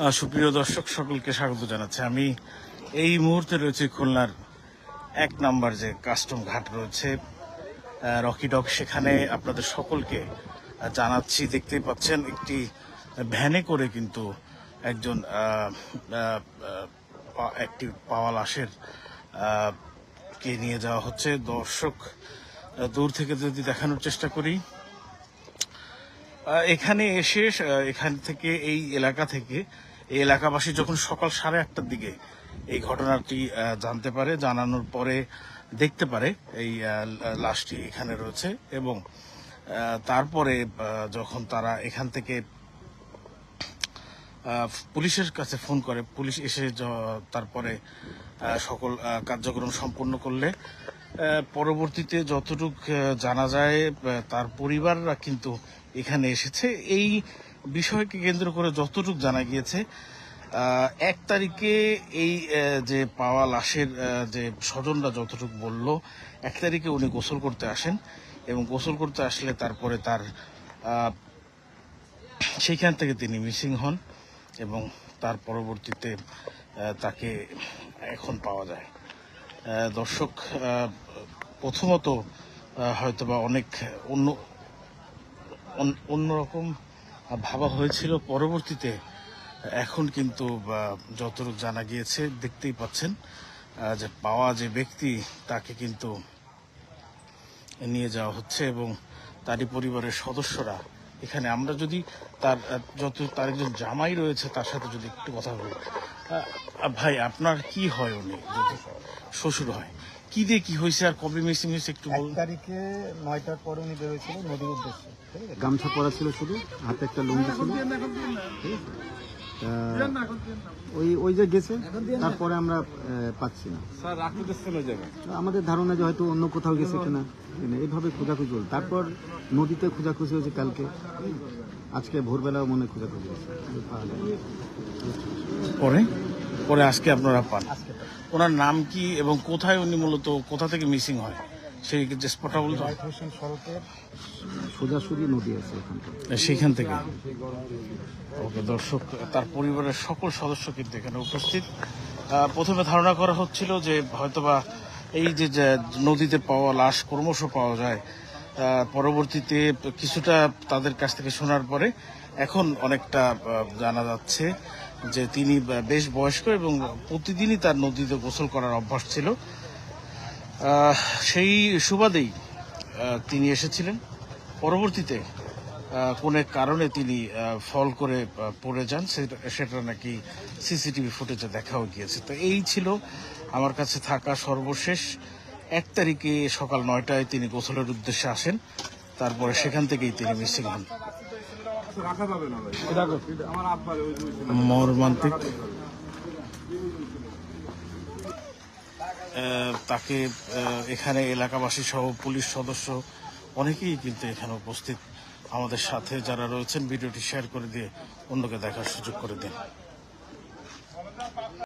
সুপ্রিয় দর্শক সকলকে স্বাগত জানাচ্ছি। আমি এই মুহূর্তে রয়েছে খুলনার 1 নম্বর যে কাস্টম ঘাট রয়েছে রকি ডক, সেখানে আপনাদের সকলকে জানাচ্ছি। দেখতেই পাচ্ছেন একটি ভ্যানে করে কিন্তু একজন একটি পাওয়া লাশের কে নিয়ে যাওয়া হচ্ছে। দর্শক দূর থেকে যদি দেখানোর চেষ্টা করি, এখানে এসে এখান থেকে এই এলাকাবাসী যখন সকাল 8:30টার দিকে এই ঘটনাটি জানতে পারে, জানানোর পরে দেখতে পারে এই লাশটি এখানে রয়েছে, এবং তারপরে যখন তারা এখান থেকে পুলিশের কাছে ফোন করে, পুলিশ এসে তারপরে সকল কার্যক্রম সম্পন্ন করলে পরবর্তীতে যতটুক জানা যায় তার পরিবাররা কিন্তু এখানে এসেছে। এই বিষয়কে কেন্দ্র করে যতটুক জানা গিয়েছে, 1 তারিখে এই যে পাওয়া লাশের যে স্বজনরা যতটুকু বলল, 1 তারিখে উনি গোসল করতে আসেন, এবং গোসল করতে আসলে তারপরে তার সেইখান থেকে তিনি মিসিং হন, এবং তার পরবর্তীতে তাকে এখন পাওয়া যায়। দর্শক, প্রথমত হয়তোবা অনেক অন্যরকম ভাবা হয়েছিল, পরবর্তীতে এখন কিন্তু যতটুকু জানা গিয়েছে দেখতেই পাচ্ছেন যে পাওয়া যে ব্যক্তি তাকে কিন্তু নিয়ে যাওয়া হচ্ছে, এবং তারই পরিবারের সদস্যরা এখানে। আমরা যদি তার একজন জামাই রয়েছে, তার সাথে যদি একটু কথা বলি। ভাই, আপনার কি হয়? উনি যদি শ্বশুর হয়, কি দিয়ে কি হয়েছে আর কবে মিসিং হয়েছে একটু বলুন। 1 তারিখে 9টার পরে উনি বেরোয়েছিল নদীর উদ্দেশ্যে। গামছা পরা ছিল, শুধু হাতে একটা লুঙ্গি ছিল। ওই যে গেছে, তারপরে আমরা পাচ্ছি না। আমাদের ধারণা যে হয়তো অন্য কোথাও গেছে কিনা, এইভাবে খোঁজাখুঁজি হল। তারপর নদীতে খোঁজাখুঁজি হয়েছে কালকে, আজকে ভোরবেলাও মনে খোঁজাখুঁজি হয়েছে, পরে আজকে আপনারা পান। ওনার নাম কি এবং কোথায় উনি মূলত কোথা থেকে মিসিং হয় সেই যে স্পটটা বলতো? সড়কের সোজাসুজি নদী আছে সেইখান থেকে। ওকে দর্শক, তার পরিবারের সকল সদস্য কিন্তু এখানে উপস্থিত। প্রথমে ধারণা করা হচ্ছিল যে হয়তোবা এই যে নদীতে পাওয়া লাশ ক্রমশ পাওয়া যায়, পরবর্তীতে কিছুটা তাদের কাছ থেকে শোনার পরে এখন অনেকটা জানা যাচ্ছে যে তিনি বেশ বয়স্ক এবং প্রতিদিনই তার নদীতে গোসল করার অভ্যাস ছিল। সেই সুবাদেই তিনি এসেছিলেন। পরবর্তীতে কোন এক কারণে তিনি ফল করে পড়ে যান, সেটা নাকি সিসিটিভি ফুটেজে দেখাও গিয়েছে। তো এই ছিল আমার কাছে থাকা সর্বশেষ। 1 তারিখে সকাল 9টায় তিনি গোসলের উদ্দেশ্যে আসেন, তারপরে সেখান থেকেই তিনি মিসিং হন। মর্মান্তিক। তাকে এখানে এলাকাবাসী সহ পুলিশ সদস্য অনেকেই কিন্তু এখানে উপস্থিত। আমাদের সাথে যারা রয়েছেন, ভিডিওটি শেয়ার করে দিয়ে অন্যকে দেখার সুযোগ করে দিন।